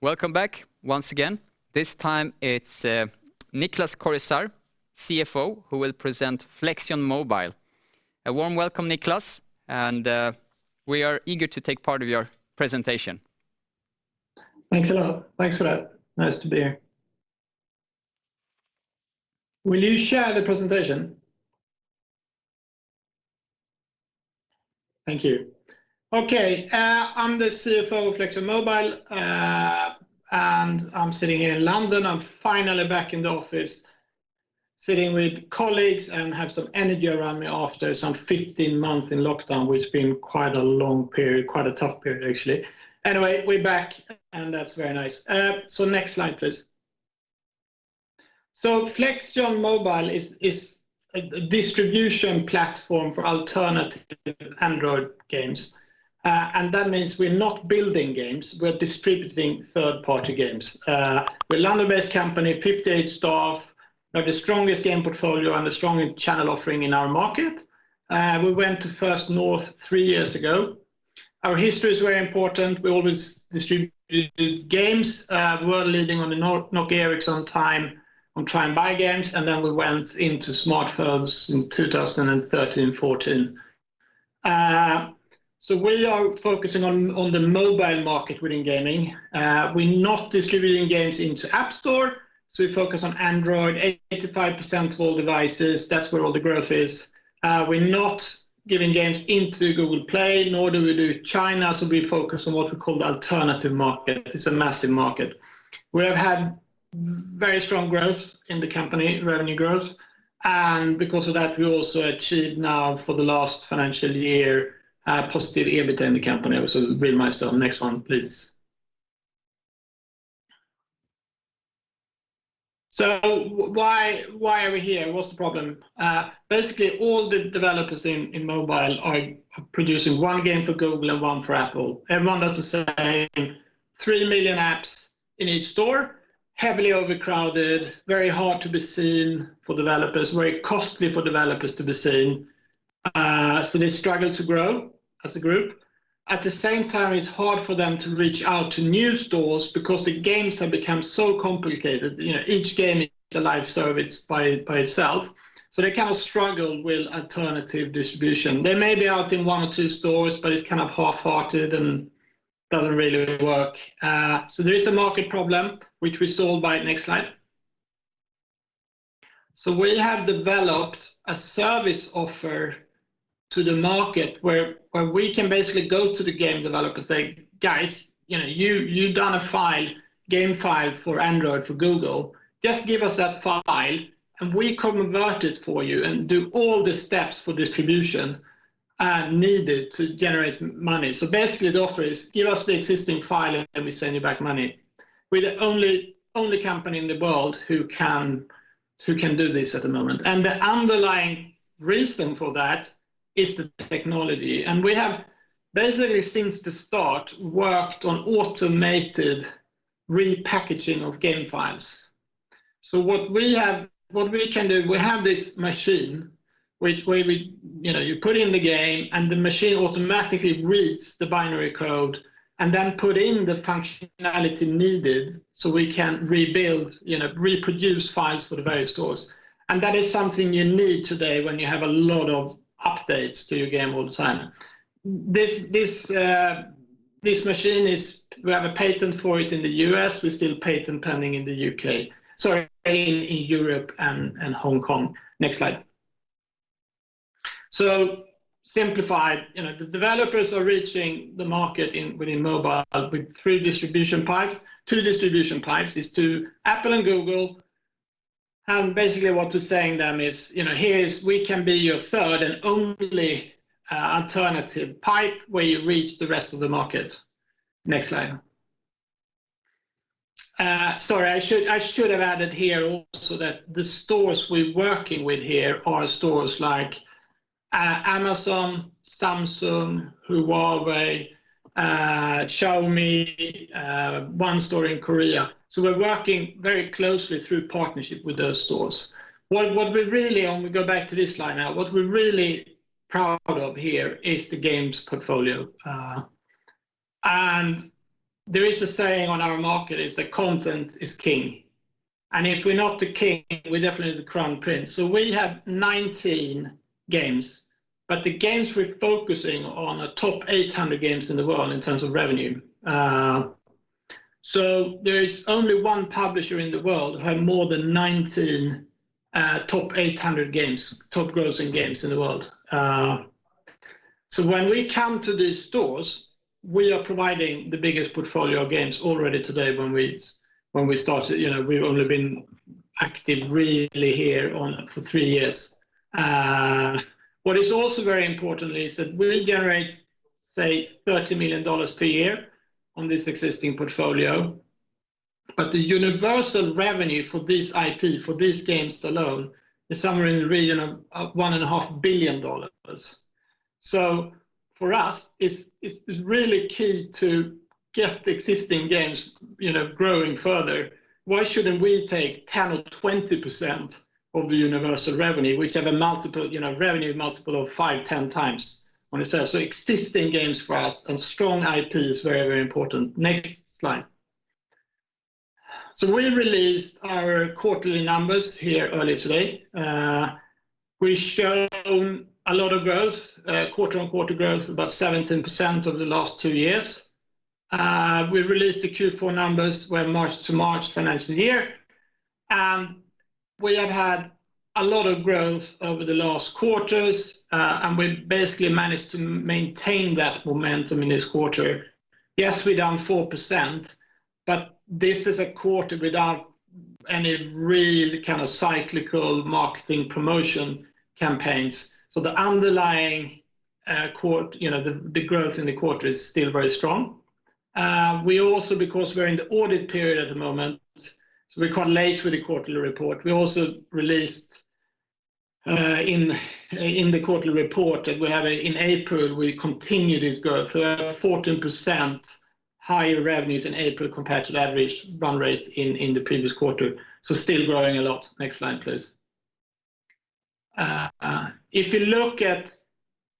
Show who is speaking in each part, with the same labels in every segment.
Speaker 1: Welcome back once again. This time it's Niklas Koresaar, CFO, who will present Flexion Mobile. A warm welcome, Niklas, and we are eager to take part of your presentation.
Speaker 2: Thanks a lot. Thanks for that. Nice to be here. Will you share the presentation? Thank you. Okay, I'm the CFO of Flexion Mobile, and I'm sitting here in London. I'm finally back in the office, sitting with colleagues and have some energy around me after some 15 months in lockdown, which has been quite a long period, quite a tough period actually. Anyway, we're back, and that's very nice. So next slide, please. So Flexion Mobile is a distribution platform for alternative Android games. And that means we're not building games, we're distributing third-party games. We're a London-based company, 58 staff, we have the strongest game portfolio and the strongest channel offering in our market. We went to First North 3 years ago. Our history is very important. We always distributed games. We were leading on the Nokia Ericsson time on try and buy games, and then we went into smartphones in 2013-14. So we are focusing on the mobile market within gaming. We're not distributing games into App Store, so we focus on Android, 85% of all devices, that's where all the growth is. We're not giving games into Google Play, nor do we do China, so we focus on what we call the alternative market. It's a massive market. We have had very strong growth in the company, revenue growth, and because of that we also achieved now for the last financial year positive EBITDA in the company. It was a real milestone. Next one, please. So why are we here? What's the problem? Basically, all the developers in mobile are producing one game for Google and one for Apple. Everyone does the same. 3 million apps in each store, heavily overcrowded, very hard to be seen for developers, very costly for developers to be seen. So they struggle to grow as a group. At the same time, it's hard for them to reach out to new stores because the games have become so complicated. You know, each game is a live service by itself. So they kind of struggle with alternative distribution. They may be out in 1 or 2 stores, but it's kind of half-hearted and doesn't really work. So there is a market problem, which we solved by next slide. So we have developed a service offer to the market where we can basically go to the game developer and say, guys, you know, you've done a game file for Android for Google, just give us that file and we convert it for you and do all the steps for distribution needed to generate money. So basically the offer is give us the existing file and we send you back money. We're the only company in the world who can do this at the moment. And the underlying reason for that is the technology. And we have basically since the start worked on automated repackaging of game files. So what we can do, we have this machine where you put in the game and the machine automatically reads the binary code and then put in the functionality needed so we can reproduce files for the various stores. And that is something you need today when you have a lot of updates to your game all the time. This machine we have a patent for it in the US, we're still patent pending in the UK. Sorry, in Europe and Hong Kong. Next slide. So simplified, the developers are reaching the market within mobile with 3 distribution pipes. 2 distribution pipes is to Apple and Google. And basically what we're saying them is, we can be your third and only alternative pipe where you reach the rest of the market. Next slide. Sorry, I should have added here also that the stores we're working with here are stores like Amazon, Samsung, Huawei, Xiaomi, one store in Korea. So we're working very closely through partnership with those stores. What we really, when we go back to this slide now, what we're really proud of here is the games portfolio. And there is a saying on our market is that content is king. And if we're not the king, we're definitely the crown prince. So we have 19 games, but the games we're focusing on are top 800 games in the world in terms of revenue. So there is only one publisher in the world who have more than 19 top 800 games, top grossing games in the world. So when we come to these stores, we are providing the biggest portfolio of games already today. When we started, we've only been active really here for 3 years. What is also very importantly is that we generate, say, $30 million per year on this existing portfolio, but the universal revenue for this IP, for these games alone, is somewhere in the region of $1.5 billion. So for us, it's really key to get the existing games, growing further. Why shouldn't we take 10 or 20% of the universal revenue, which have a multiple, revenue multiple of 5-10 times on itself? So existing games for us and strong IP is very, very important. Next slide. So we released our quarterly numbers here earlier today. We've shown a lot of growth, quarter-on-quarter growth, about 17% over the last 2 years. We released the Q4 numbers, were March to March financial year, and we have had a lot of growth over the last quarters, and we basically managed to maintain that momentum in this quarter. Yes, we're down 4%, but this is a quarter without any real kind of cyclical marketing promotion campaigns. So the underlying quarter, the growth in the quarter is still very strong. We also, because we're in the audit period at the moment, so we're quite late with the quarterly report. We also released in the quarterly report that we have in April, we continued this growth. We have 14% higher revenues in April compared to the average run rate in the previous quarter. So still growing a lot. Next slide, please. If you look at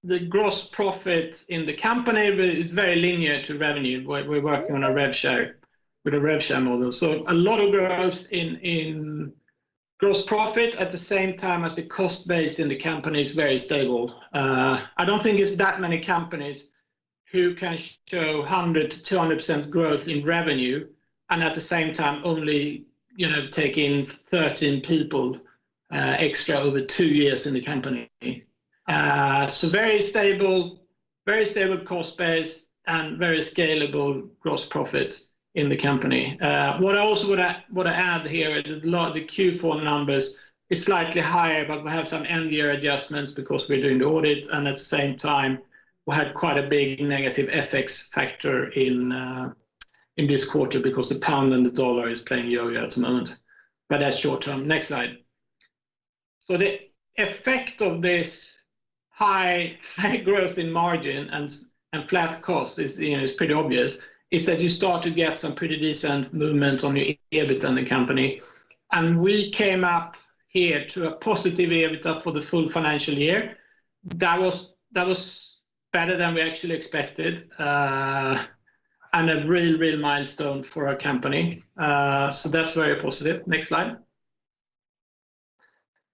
Speaker 2: the gross profit in the company, it's very linear to revenue. We're working on a rev share with a rev share model. So a lot of growth in gross profit at the same time as the cost base in the company is very stable. I don't think it's that many companies who can show 100 to 200% growth in revenue and at the same time only take in 13 people extra over 2 years in the company. So very stable cost base and very scalable gross profit in the company. What I also would add here, the Q4 numbers is slightly higher, but we have some end year adjustments because we're doing the audit, and at the same time we had quite a big negative FX factor in this quarter because the pound and the dollar is playing yo-yo at the moment. But that's short term. Next slide. So the effect of this high growth in margin and flat cost is pretty obvious. Is that you start to get some pretty decent movement on your EBITDA in the company, and we came up here to a positive EBITDA for the full financial year. That was better than we actually expected, and a real milestone for our company. So that's very positive. Next slide.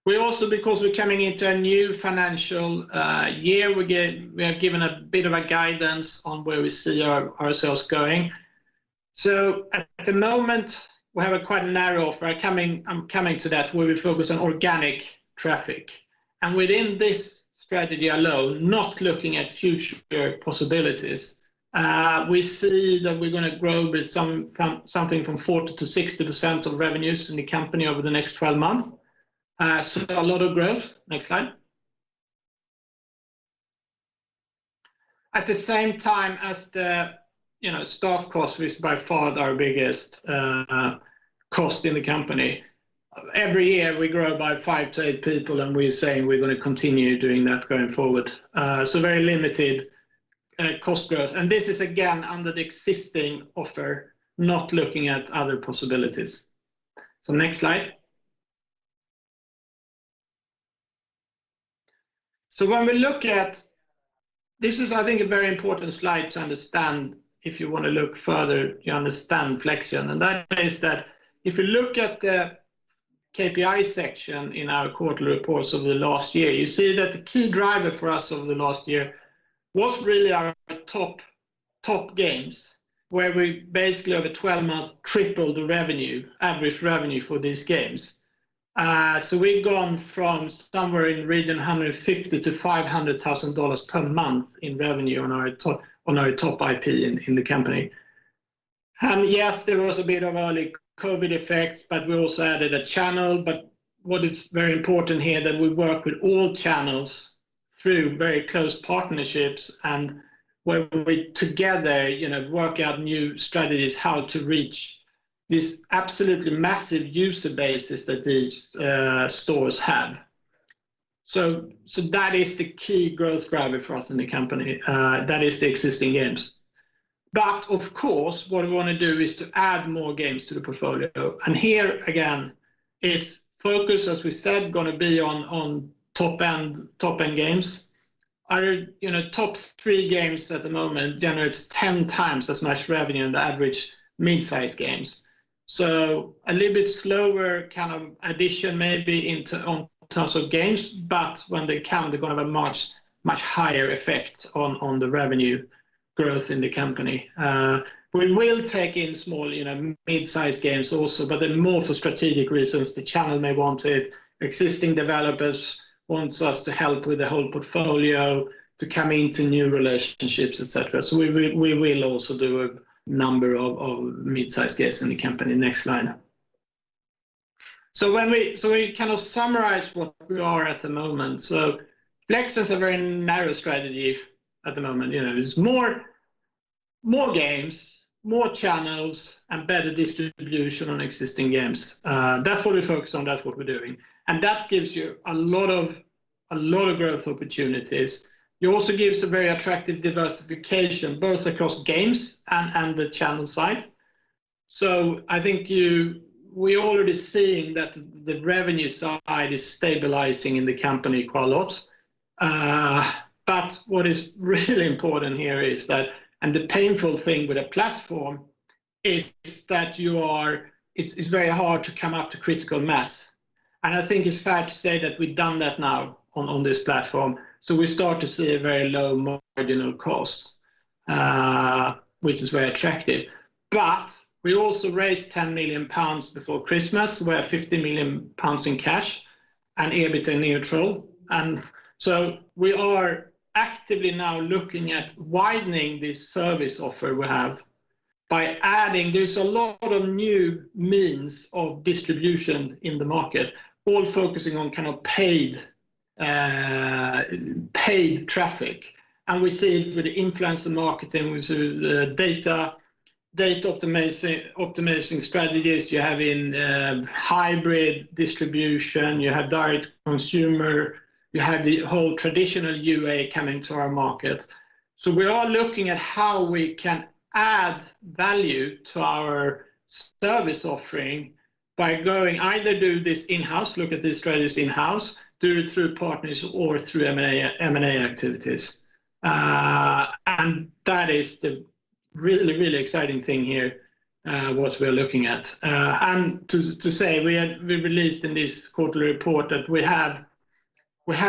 Speaker 2: We also, because we're coming into a new financial year, we have given a bit of a guidance on where we see ourselves going. So at the moment, we have a quite narrow offer. I'm coming to that, where we focus on organic traffic. And within this strategy alone, not looking at future possibilities, we see that we're going to grow with something from 40 to 60% of revenues in the company over the next 12 months. So a lot of growth. Next slide. At the same time as the staff cost is by far our biggest cost in the company. Every year we grow by 5 to 8 people, and we're saying we're going to continue doing that going forward. So very limited cost growth. And this is again under the existing offer, not looking at other possibilities. So next slide. So when we look at, this is I think a very important slide to understand if you want to look further, you understand Flexion. And that is that if you look at the KPI section in our quarterly reports over the last year, you see that the key driver for us over the last year was really our top games, where we basically over 12 months tripled the average revenue for these games. So we've gone from somewhere in region $150,000 to $500,000 per month in revenue on our top IP in the company. And yes, there was a bit of early COVID effects, but we also added a channel. But what is very important here, that we work with all channels through very close partnerships, and where we together, work out new strategies how to reach these absolutely massive user bases that these stores have. So that is the key growth driver for us in the company. That is the existing games. But of course, what we want to do is to add more games to the portfolio. And here again, it's focus, as we said, going to be on top end games. Our top 3 games at the moment generates 10 times as much revenue in the average mid-sized games. So a little bit slower kind of addition maybe in terms of games, but when they come, they're going to have a much higher effect on the revenue growth in the company. We will take in small, mid-sized games also, but they're more for strategic reasons. The channel may want it. Existing developers wants us to help with the whole portfolio, to come into new relationships, etc. So we will also do a number of mid-sized games in the company. Next slide. So we kind of summarize what we are at the moment. So Flexion is a very narrow strategy at the moment. There's more games, more channels, and better distribution on existing games. That's what we focus on. That's what we're doing, and that gives you a lot of growth opportunities. It also gives a very attractive diversification, both across games and the channel side. So I think we're already seeing that the revenue side is stabilizing in the company quite a lot. But what is really important here is that, and the painful thing with a platform is that it's very hard to come up to critical mass. And I think it's fair to say that we've done that now on this platform. So we start to see a very low marginal cost, which is very attractive. But we also raised £10 million before Christmas. We have £50 million in cash and EBITDA neutral. And so we are actively now looking at widening this service offer we have by adding, there's a lot of new means of distribution in the market, all focusing on kind of paid traffic. And we see it with the influencer marketing, with the data optimizing strategies. You have in hybrid distribution, you have direct consumer, you have the whole traditional UA coming to our market. So we are looking at how we can add value to our service offering by going either do this in-house, look at these strategies in-house, do it through partners or through M&A activities. And that is the really, really exciting thing here, what we're looking at. And to say, we released in this quarterly report that we have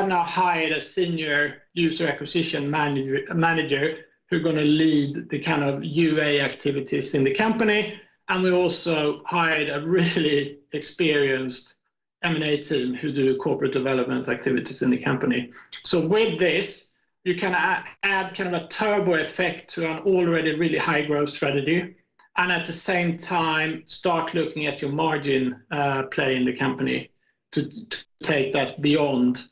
Speaker 2: now hired a senior user acquisition manager who's going to lead the kind of UA activities in the company. And we also hired a really experienced M&A team who do corporate development activities in the company. So with this, you can add kind of a turbo effect to an already really high growth strategy, and at the same time start looking at your margin play in the company to take that beyond.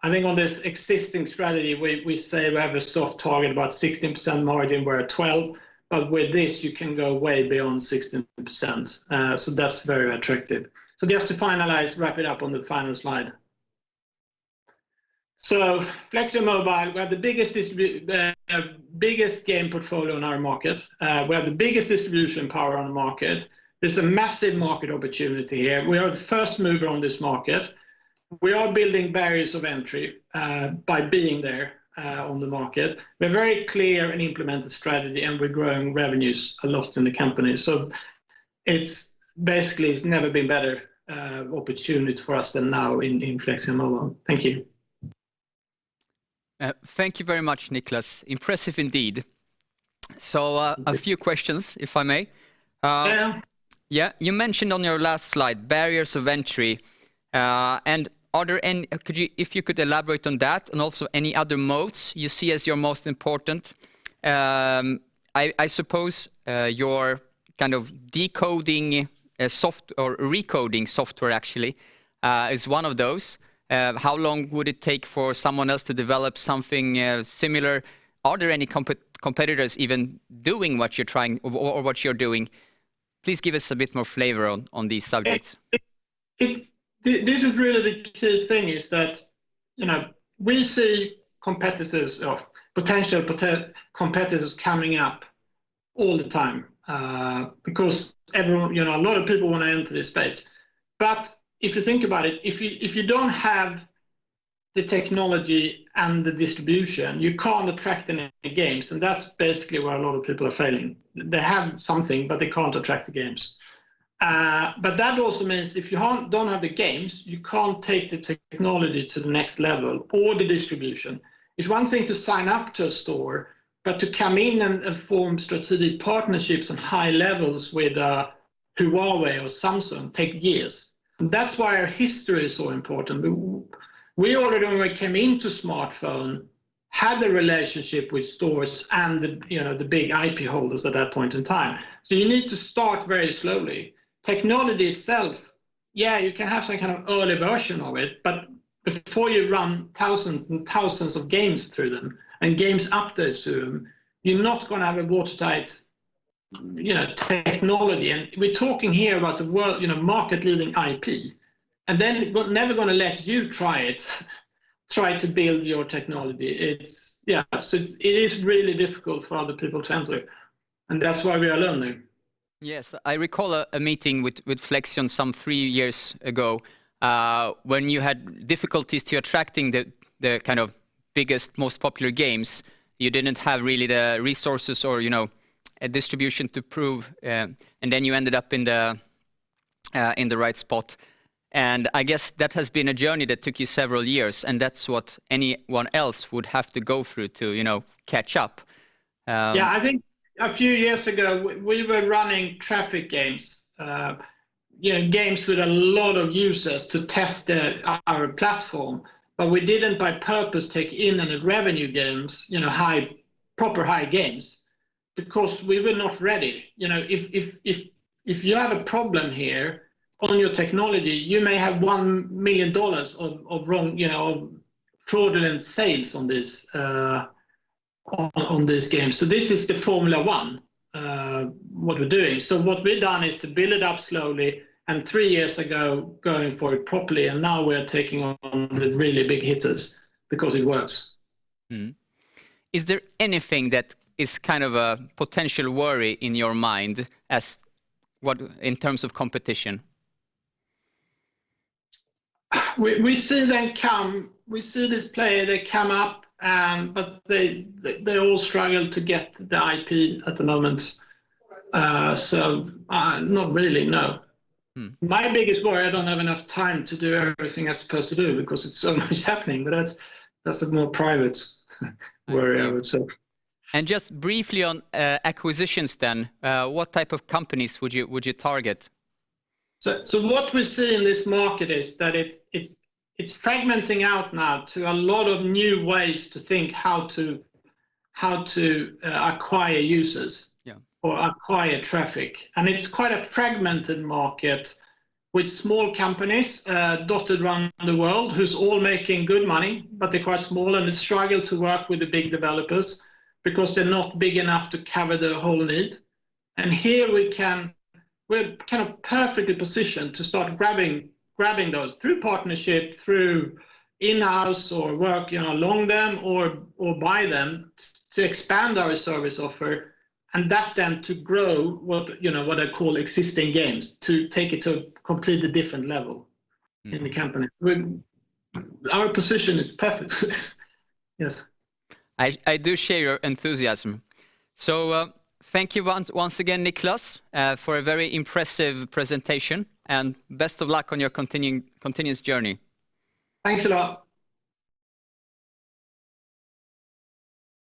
Speaker 2: I think on this existing strategy, we say we have a soft target about 16% margin, we're at 12%, but with this you can go way beyond 16%. So that's very attractive. So just to finalize, wrap it up on the final slide. So Flexion Mobile, we have the biggest game portfolio in our market. We have the biggest distribution power on the market. There's a massive market opportunity here. We are the first mover on this market. We are building barriers of entry by being there. on the market. We're very clear and implemented strategy, and we're growing revenues a lot in the company. So it's never been better opportunity for us than now in Flexion Mobile. Thank you.
Speaker 1: Thank you very much, Niklas. Impressive indeed. So a few questions, if I may. Yeah, you mentioned on your last slide barriers of entry, and are there any? If you could elaborate on that, and also any other modes you see as your most important? I suppose your kind of decoding or recoding software actually is one of those. How long would it take for someone else to develop something similar? Are there any competitors even doing what you're trying or what you're doing? Please give us a bit more flavor on these subjects.
Speaker 2: This is really the key thing, is that we see competitors or potential competitors coming up all the time because everyone, a lot of people want to enter this space. But if you think about it, if you don't have the technology and the distribution, you can't attract any games, and that's basically where a lot of people are failing. They have something, but they can't attract the games. But that also means if you don't have the games, you can't take the technology to the next level or the distribution. It's one thing to sign up to a store, but to come in and form strategic partnerships on high levels with Huawei or Samsung take years. And that's why our history is so important. We already, when we came into smartphone, had a relationship with stores and the big IP holders at that point in time. So you need to start very slowly. Technology itself, yeah, you can have some kind of early version of it, but before you run thousands and thousands of games through them and games updates to them, you're not going to have a watertight, technology. And we're talking here about the world, market-leading IP, and then never going to let you try to build your technology. So it is really difficult for other people to enter, and that's why we are learning.
Speaker 1: Yes, I recall a meeting with Flexion some 3 years ago when you had difficulties to attracting the kind of biggest, most popular games. You didn't have really the resources or a distribution to prove, and then you ended up in the right spot. And I guess that has been a journey that took you several years, and that's what anyone else would have to go through to catch up.
Speaker 2: I think a few years ago we were running traffic games, games with a lot of users to test our platform, but we didn't by purpose take in any revenue games, proper high games, because we were not ready. If you have a problem here on your technology, you may have $1 million of wrong, of fraudulent sales on this on this game. So this is the Formula One, what we're doing. So what we've done is to build it up slowly, and 3 years ago going for it properly, and now we're taking on the really big hitters because it works.
Speaker 1: Is there anything that is kind of a potential worry in your mind in terms of competition?
Speaker 2: We see them come. We see this player. They come up, but they all struggle to get the IP at the moment. So not really, no. My biggest worry, I don't have enough time to do everything I'm supposed to do because it's so much happening. But that's a more private worry, I would say.
Speaker 1: And just briefly on acquisitions, then, what type of companies would you target?
Speaker 2: So what we see in this market is that it's fragmenting out now to a lot of new ways to think how to acquire users or acquire traffic, and it's quite a fragmented market with small companies dotted around the world who's all making good money, but they're quite small and they struggle to work with the big developers because they're not big enough to cover the whole need. And here we're kind of perfectly positioned to start grabbing those through partnership, through in-house or work along them or buy them to expand our service offer, and that then to grow what I call existing games, to take it to a completely different level in the company. Our position is perfect. Yes.
Speaker 1: I do share your enthusiasm. So thank you once again, Niklas, for a very impressive presentation, and best of luck on your continuous journey.
Speaker 2: Thanks a lot.